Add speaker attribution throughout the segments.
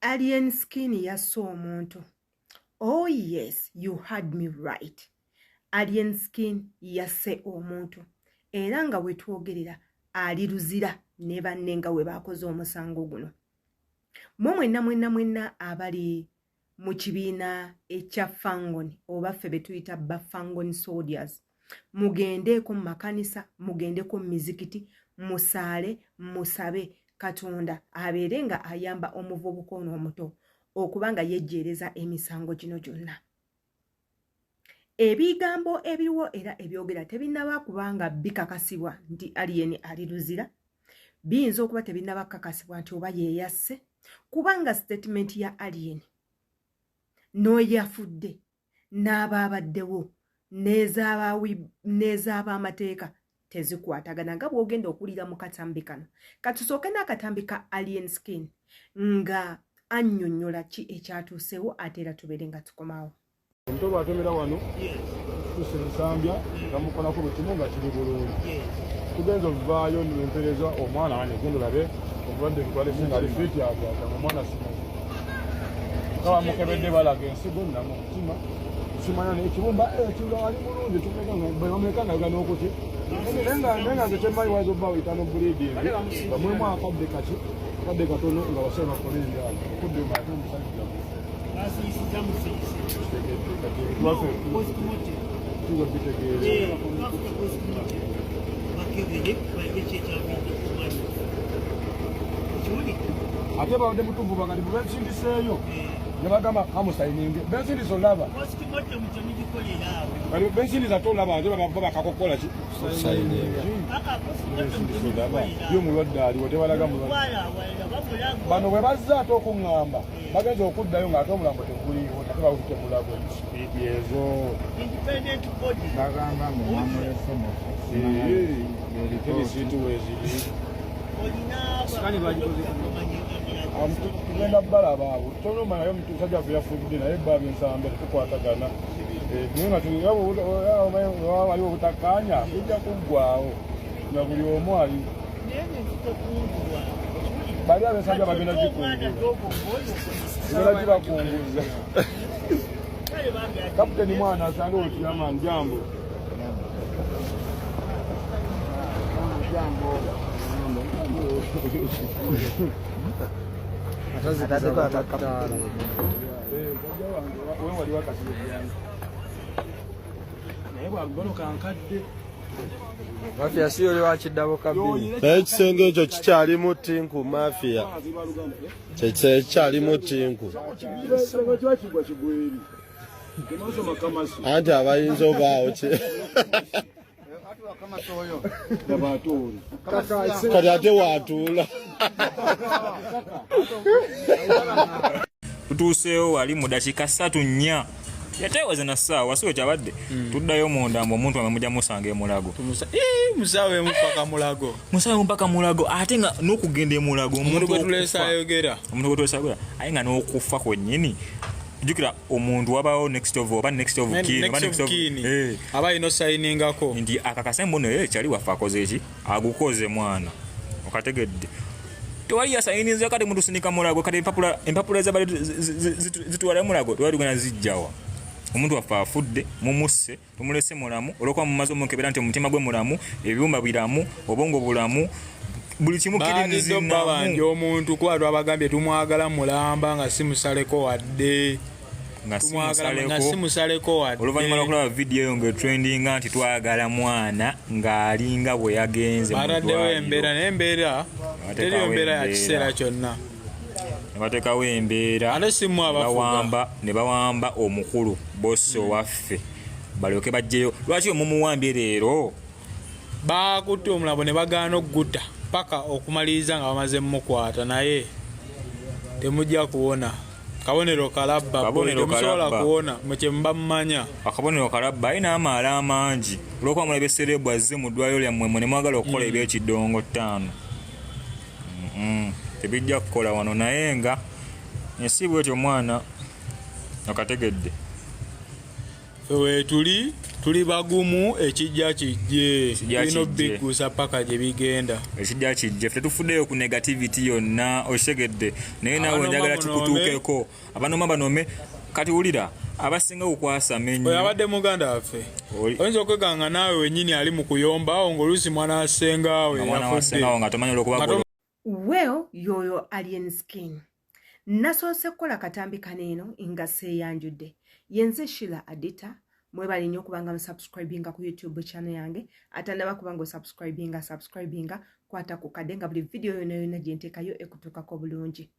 Speaker 1: Alien skin yasse omuntu. Oh yes, you heard me right. Alien skin yasse omuntu. Era nga wetwogerera ali luzira ne banne nga we bakoze omusango guno. Mwenna abali mu kibiina ekya Fangon oba ffe betuyita ba Fangon soldiers. Mugendeko mu makanisa, mugendeko mu mizikiti, musaale, musabe Katonda abeere nga ayamba omuvubuka ono omuto okubanga yejjeereza emisango gino gyonna. Ebigambo ebiwo era ebyogera tebinnaba kubanga bikakasibwa nti alien ali luzira. Biyinza okuba tebinnaba kakasibwa nti oba yeeyasse kubanga statement ya alien n'oyafudde n'abaabaddewo n'ez'ab'amateeka tezikwatagana nga bw'ogenda okulira mu katambi kano. Katusooke n'akatambi ka alien skin nga annyonnyola ki ekyatuusewo ate era tubeere nga tukomawo.
Speaker 2: Omuto bw'atomera wano tusinsambya nga mukolako buli kimu nga kiri bulungi. Tugenza okuvaayo nempereza omwana wane genda olabe obulwadde butwale singa ali fiiti agata omwana simu. Nga bamukebedde balaga ensigo namu omutima simanya n'ekibumba ekiro ali bulungi tumeka nga yoga n'okuti. Nenga nze kyemmanyi wayinza okuba wuyitano buliidingi nga mulimu akadde kati akadde katono nga basebe bakole enjala okudde maate omusajja ate babadde mutuvu bagati bubensindiseeyo ne bagamba kamusayininge bensindisa olaba bensindiza tolaba ate bakakokola ki yo mulwadde aliwo tebalaga mulwadde bano bwe bazza ate okuŋŋamba bagenza okuddayo ng'ate omulambo teguliiwo ate bawulite mulago ezo bagamba mumamulese ebisiituweeziri tugenda balaba abo tolumanayo musajja fe yafudde naye baba ensambe tukwatagana naye nga waliwo obutakkaanya kujja kuggwawo nga buli omu ali bali abensajja bagenda gibakunguza kaputeni mwana asange olutiyamani jambo
Speaker 3: Mafia si oli wakiddabo kabiri.
Speaker 4: Ekisenge ekyo kikyalimu ttinku mafia. Kikyalimu ttinku. Anti abayinza obaawo kye. Kati ate waatuula.
Speaker 5: Tutuuseewo wali mu dakiika 3-4 yateewaza na ssaawa so kyabadde tuddayo munda mbu omuntu amujja musanga emulago
Speaker 3: Musawe mpaka mulago.
Speaker 5: Musawe mpaka mulago ate nga n'okugenda emulago
Speaker 3: omuntu gwe tulesa ayogera.
Speaker 5: Omuntu gwe tulesa ayogera aye nga n'okufa kwennyini. Jukira omuntu wabawo next of kin
Speaker 3: aba ino sayiningako
Speaker 5: nti akakasa mbono kyali wafa akoze eki agukoze mwana okategedde tewali yasayiniza kati muntu sinika mulago kati empapula ezabali zituwala mulago tewali gana zijjawa omuntu wafa afudde mumusse tumulese mulamu olwokuba mumaze omukebera nti omutima gwe mulamu ebyumba biramu obongo bulamu buli kimu kiri
Speaker 3: nzinamu omuntu kwa twabagambye tumwagala mulamba nga simusaleko wadde nga simusaleko wadde
Speaker 5: oluvannyuma lw'okulaba vidiyo eyo ng'etrendinga nti twagala mwana ng'alinga bwe yagenze mu ddwaliro
Speaker 3: baraddewo embeera n'embeera teriyo mbeera ya kiseera kyonna
Speaker 5: ne bateekawo embeera
Speaker 3: ate simu abafuga
Speaker 5: ne bawamba omukulu bosso waffe balyoke bajjeyo lwaki omumuwambye leero
Speaker 3: bakutte omulabo ne bagaana okugutta paka okumaliriza nga bamaze mukwata naye temujja kuwona kabonero kalabba temusobola kuwona mukye muba mumanya
Speaker 5: akabonero kalabba ayina amaala amangi olwokuba mulebeserebwa azze mu ddwaliro lyammwe ne mwagala okukola ebyekidongo 5 tebijja kukola wano naye nga ensi bwetyo omwana akategedde
Speaker 3: we tuli bagumu ekijja kijje bino bigusa paka gye bigenda
Speaker 5: ekijja kijje ffe tufuddeyo ku negativity yonna oshegedde naye nawe njagala kikutuukeko abanoma banome kati wulira abasinga okukwasa menyo
Speaker 3: oyo abadde muganda waffe oyinza okweganga naawe wenyini ali mu kuyomba ng'oluusi mwana wasengawe
Speaker 5: yafudde nga tomanyi olwokuba
Speaker 1: well yoyo Alien Skin nasoose kukola katambi kaneeno nga seeyanjudde yenze Sheila Adita mwebali nnyo okubanga musubscribinga ku YouTube channel yange ate ndaba kubanga subscribinga kwata ku kadde nga buli video yonna gye nteekayo ekutuukako bulungi.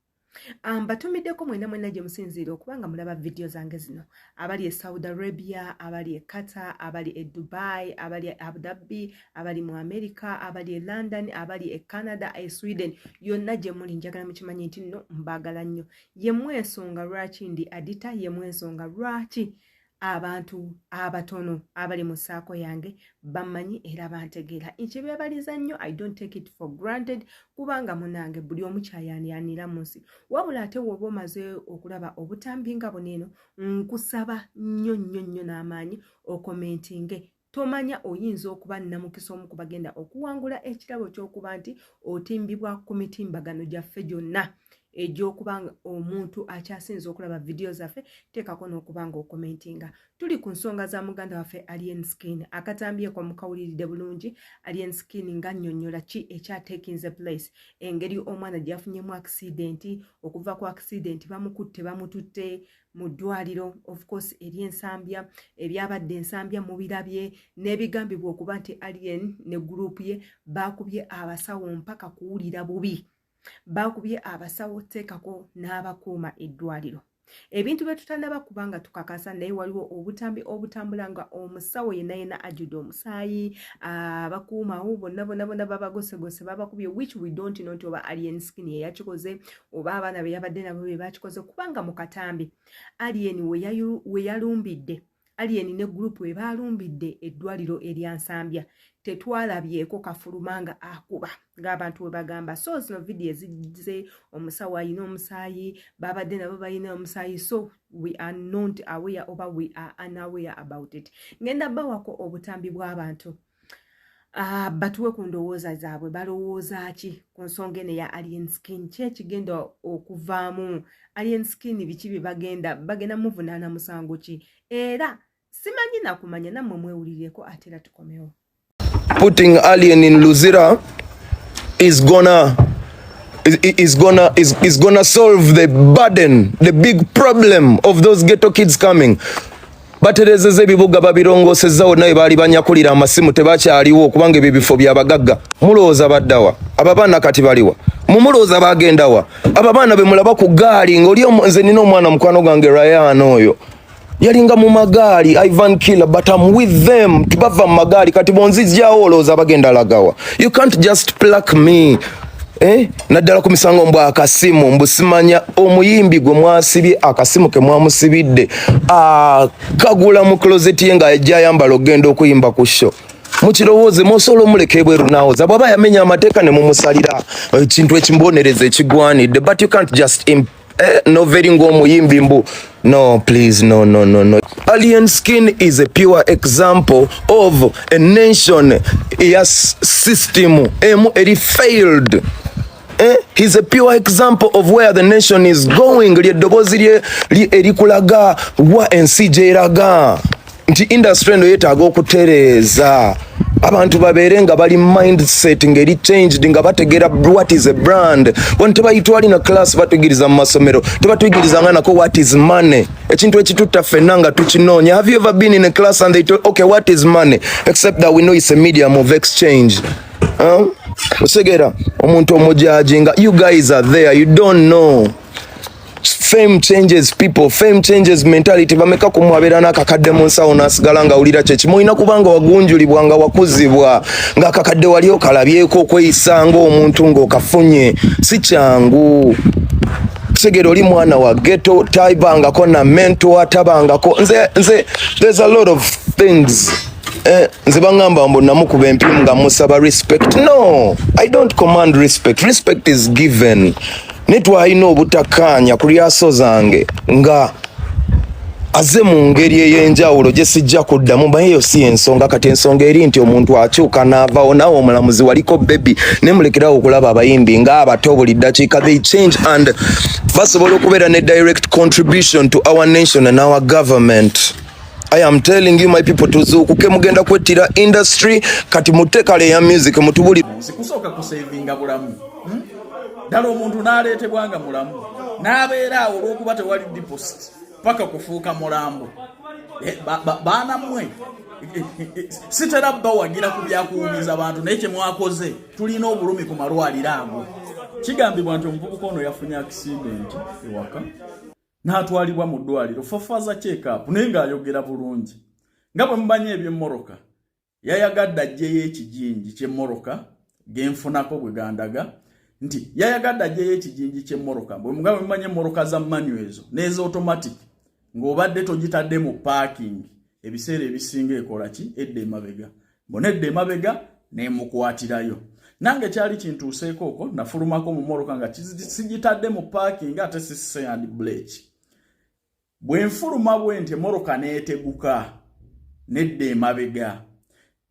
Speaker 1: Batumiddeko mwena gye musinziira okubanga mulaba video zange zino abali e Saudi Arabia, abali e Qatar, abali e Dubai, abali e Abu Dhabi, abali mu America, abali e London, abali e Canada, e Sweden, yonna gye muli njagala mukimanyi nti nno mbaagala nnyo. Ye mwensonga lwaki ndi Adita, ye mwensonga lwaki abantu abatono abali mu saako yange bamanyi era bantegeera nkibeebaliza nnyo. I don't take it for granted kubanga munange buli omu kyayanira mu nsi wabula ate woba omaze okulaba obutambi nga buneeno nkusaba nnyo n'amaanyi okomentinge. Tomanya oyinza okuba namukisa omu kubagenda okuwangula ekirabo ky'okuba nti otimbibwa ku mitimbagano gyaffe gyonna egy'okubanga omuntu akyasinza okulaba video zaffe teekako n'okubanga okomentinga. Tuli ku nsonga za muganda waffe Alien Skin akatambyeko mukawuliridde bulungi. Alien Skin nga nnyonnyola ki ekyatekinze place engeri omwana gyafunyemu accident okuva ku accident bamututte mu ddwaliro of course ery'ensambya ebyabadde ensambya mu birabye n'ebigambibwa okuba nti Alien ne group ye bakubye abasawo mpaka kuwulira bubi bakubye abasawo teekako n'abakuuma eddwaliro. Ebintu bye tutannaba kubanga tukakasa naye waliwo obutambi obutambula nga omusawo yenna ajjudde omusaayi abakuumawo bonna babagosegose babakubye which we don't know nti oba Alien Skin ye yakikoze oba abaana be yabadde nabo be bakikoze kubanga mu katambi Alien we yalumbidde Alien ne group we balumbidde eddwaliro eryansambya tetwalabyeko kafulumanga akuba ng'abantu we bagamba. So zino video ezize omusawo ayina omusaayi babadde nabo bayina omusaayi so we are not aware oba we are unaware about it. Ngenda bawako obutambi bw'abantu batuwe ku ndowooza zaabwe balowooza ki ku nsonga eno ya Alien Skin ki ekigenda okuvaamu Alien Skin biki bye bagenda muvunaana musango ki era simanyi nakumanya nammwe mwewulirireko ate era tukomewo.
Speaker 6: Putting Alien in Luzira is gonna solve the burden, the big problem of those ghetto kids coming. Baterezeze ebibuga babirongosezzawo naye baali banyakulira amasimu tebakyaliwo kubanga ebyo bifo byabagagga. Mulowooza baddawa ababaana kati baliwa mumulowooza bagendawa ababaana be mulaba ku gaali ng'oli nze nina omwana mukwano gwange Ryan oyo yalinga mu magaali Ivan Killer but I'm with them tubava mu magaali kati bonzijjawo olowooza bagenda lagawa. You can't just pluck me naddala ku misango mbwa akasimu mbusimanya omuyimbi gwe mwasibye akasimu ke mwamusibidde kagula mu closet ye nga ajja ayambala ogenda okuyimba ku show mukirowooze musobola omuleka ebweru nawoza bw'aba yamenya amateeka ne mumusalira ekintu ekimbonereza ekigwanidde but you can't just noveri ng'omuyimbi mbu no please no. Alien Skin is a pure example of a nation yes system eri failed. He's a pure example of where the nation is going. Lyeddobozi erikulaga wa ensi gyeraga nti industry eno yeetaaga okutereeza abantu babeere nga bali mindset ngeri changed nga bategeera what is a brand. Wano tebayitwali na class batuyigiriza mu masomero tebatuyigiriza nako what is money ekintu ekitutta ffenna nga tukinoonya. Have you ever been in a class and they told okay what is money except that we know it's a medium of exchange? Osegera omuntu omujajinga you guys are there you don't know. Fame changes people, fame changes mentality. Bameka kumwabera n'akakadde mu nsawo n'asigala nga awulira kye kimu olina kubanga wagunjulibwa nga wakuzibwa ng'akakadde wali okalabyeko okweyisa ng'omuntu ng'okafunye si kyangu. Segera oli mwana wa ghetto taibangako na mentor tabangako nze there's a lot of things nze bangamba mbu namukuba empimu nga musaba respect. No, I don't command respect. Respect is given. Netwalina obutakkaanya ku lyaso zange nga aze mu ngeri ey'enjawulo gye sijja kuddamu bayeyo si ensonga kati ensonga eri nti omuntu akyuka n'avaawo naawe omulamuzi waliko bebi ne mulekerawo okulaba abayimbi ng'abato buli ddakiika they change and basobola okubeera ne direct contribution to our nation and our government. I am telling you my people tuzuukuke mugenda kwettira industry kati mutekale ya music mutubuli
Speaker 7: sikusooka kusevinga bulamu ddala omuntu n'aleetebwanga mulamu n'abeera awo olw'okuba tewali deposit paka kufuuka mulambo baana mmwe sitera bawagira ku byakuwumiza abantu naye kyemwakoze tulina obulumi ku malwaliro ago. Kigambibwa nti omuvubuka ono yafunye accident ewaka n'atwalibwa mu ddwaliro fafaza check-up naye ng'ayogera bulungi nga bwe mumanyi eby'emmoroka yayagadde ajjeyo ekijinji ky'emmoroka genfunako bwe gandaga nti yayagadde ajjeyo ekijinji ky'emmoroka bwe mumanyi emmoroka za manual ezo n'eza automatic ng'obadde togitadde mu parking ebiseera ebisinga ekola ki edda emabega bonedda emabega n'emukwatirayo. Nange kyali kintuuseeko okwo nafulumako mu mmoroka nga sigitadde mu parking ate sisise and brake. Bwe nfuluma bwe nti emmoroka n'eteguka nedda emabega.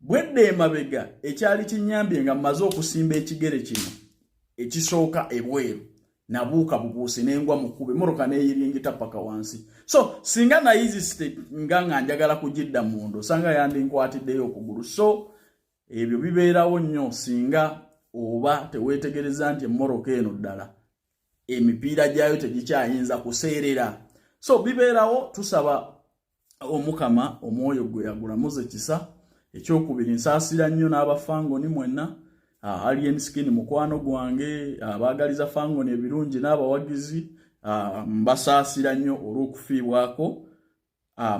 Speaker 7: Bwedda emabega ekyali kinyambye nga mmaze okusimba ekigere kino ekisooka ebweru nabuuka bubuusi n'engwa mu kkubo emmoroka n'eyiringita paka wansi. So singa na easy step nga njagala kugidda mundo sanga yandinkwatiddeyo okugulu. So ebyo bibeerawo nnyo singa oba teweetegereza nti emmoroka eno ddala emipiira gyayo tegikyayinza kuseerera. So bibeerawo tusaba omukama omwoyo gwe yagulamuze kisa. Ekyokubiri nsaasira nnyo n'abafangoni mwenna Alien Skin mukwano gwange abaagaliza fangoni ebirungi n'abawagizi mbasaasira nnyo olw'okufiibwako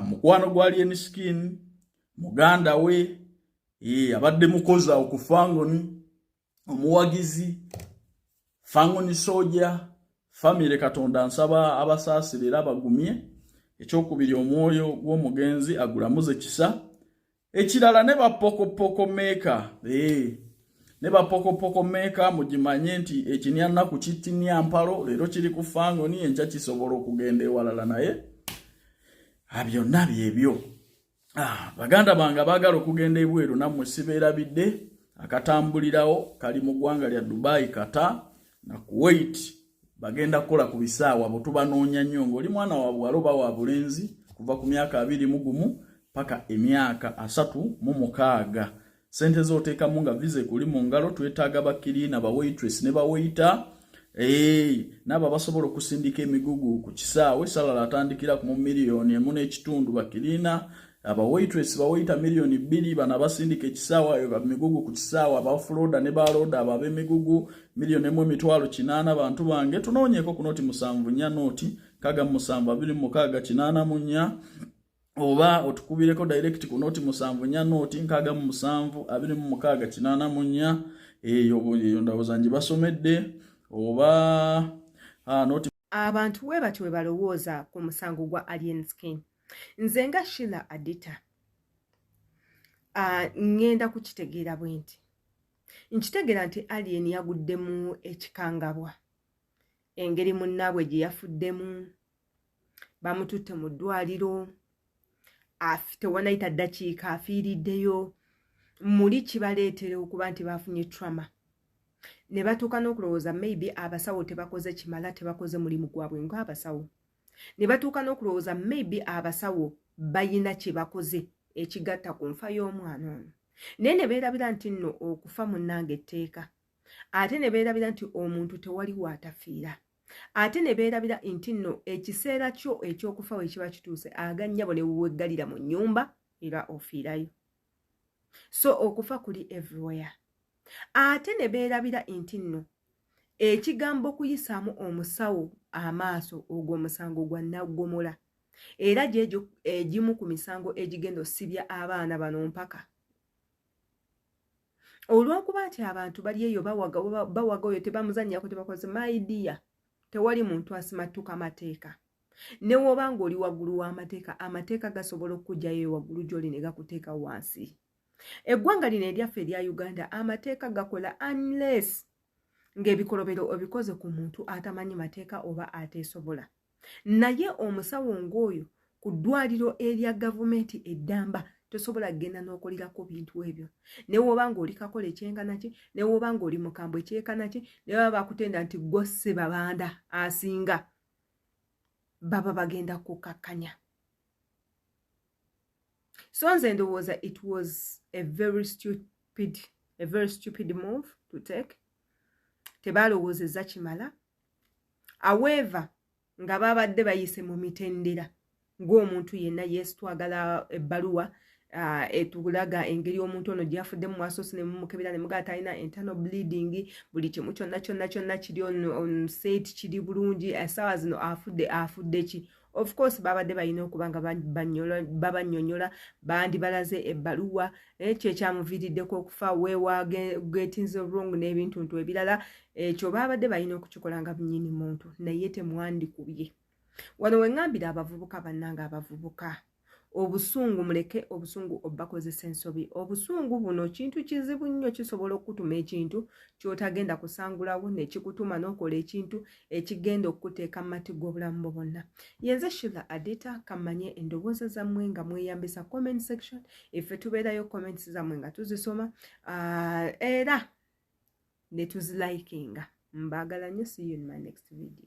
Speaker 7: mukwano gwa Alien Skin muganda we abadde mukoza okufangoni omuwagizi fangoni soja family katonda nsaba abasaasirira abagumye. Ekyokubiri omwoyo gw'omugenzi agulamuze kisa. Ekirala ne bapokopoko maker ne bapokopoko maker mugimanye nti ekinyana ku kitinya mpalo leero kiri ku fangoni encha kisobola okugenda ewalala naye byonna byebyo. Baganda bange baagala okugenda ebweru nammwe sibeerabidde akatambulirawo kali mu ggwanga lya Dubai, Qatar na Kuwait. Bagenda kukola ku bisaawa bwe tubanoonya nnyo ng'oli mwana wa buwala oba wa bulenzi kuva ku myaka 21 paka emyaka 36. Sente z'oteekamu nga vize kuli mu ngalo twetaaga bakirina ba waitress ne ba waiter naba basobola okusindika emigugu ku kisaawe salala atandikira ku miliyoni 1.5 bakirina aba waitress ba waiter miliyoni 2 bana basindika ekisaawa emigugu ku kisaawa aba offloader ne ba loader aba emigugu miliyoni 1.8 bantu bange tunoonyeko ku noti 7 noti kaga 726 oba otukubireko direct ku noti 7 noti nkaga 726 eyo ndawoza nje basomedde oba noti.
Speaker 1: Abantu we batyo we balowooza ku musango gwa Alien Skin. Nze nga Sheila Adita ngenda kukitegeera bwe nti nkitegeera nti Alien yaguddemu ekikangabwa engeri munnaabwe gye yafuddemu bamututte mu ddwaliro tewanayita ddakiika afiiriddeyo muli kibaleetera okuba nti bafunye trauma ne batuuka n'okulowooza maybe abasawo tebakoze kimala tebakoze mulimu gwabwe ng'abasawo ne batuuka n'okulowooza maybe abasawo bayina kye bakoze ekigatta ku nfa y'omwana ono naye ne beerabira nti nno okufa munnange etteeka ate ne beerabira nti omuntu tewali waatafiira ate ne beerabira nti nno ekiseera kyo eky'okufa we kiba kituuse agannyabo ne weggalira mu nnyumba era ofiirayo. So okufa kuli everywhere. Ate ne beerabira nti nno ekigambo kuyisaamu omusawo amaaso ogwo omusango gwa naggomola era gyejo egimu ku misango egigenda osibya abaana bano mpaka olw'okuba nti abantu bali eyo bawaga oyo tebamuzannyako tebakoze maidiya tewali muntu asimattuka mateeka ne woba ng'oli waggulu w'amateeka amateeka gasobola okujjayo waggulu gy'oli ne gakuteeka wansi. Eggwanga lino eryaffe erya Uganda amateeka gakola unless ng'ebikolobero obikoze ku muntu atamanyi mateeka oba ateesobola. Naye omusawo ng'oyo ku ddwaliro erya gavumenti eddamba tosobola kugenda n'okolirako bintu ebyo ne woba ng'oli kakola ekyenkana ki ne woba ng'oli mukambwe ekyenkana ki ne baba bakutenda nti gosse babanda asinga baba bagenda kukakkanya. So nze ndowooza it was a very stupid move to take. Tebalowoozezza kimala. However, nga babadde bayise mu mitendera ng'omuntu yenna yesu twagala ebbaluwa etulaga engeri omuntu ono gyafudde mu maaso ne mumukebera ne mugata alina internal bleeding buli kimu kyonna kiri on set kiri bulungi essaawa zino afudde ki. Of course babadde balina okuba nga babanyonyola bandi balaze ebbaluwa ekyo ekyamuviiriddeko okufa weewa getting wrong n'ebintu ebirala ekyo babadde balina okukikola nga bunyini muntu naye temwandikubye. Wano wengambira abavubuka bannanga abavubuka obusungu muleke obusungu obakozesa ensobi. Obusungu buno kintu kizibu nnyo kisobola okutuma ekintu kyotagenda kusangulawo nekikutuma n'okola ekintu ekigenda okuteeka mu mati g'obulamu bwo bwonna. Yenze Sheila Adita kammanye endowooza zammwe nga mweyambisa comment section. Ife tubeerayo comments zammwe nga tuzisoma era ne tuzilikinga. Mbagala nnyo. See you in my next video.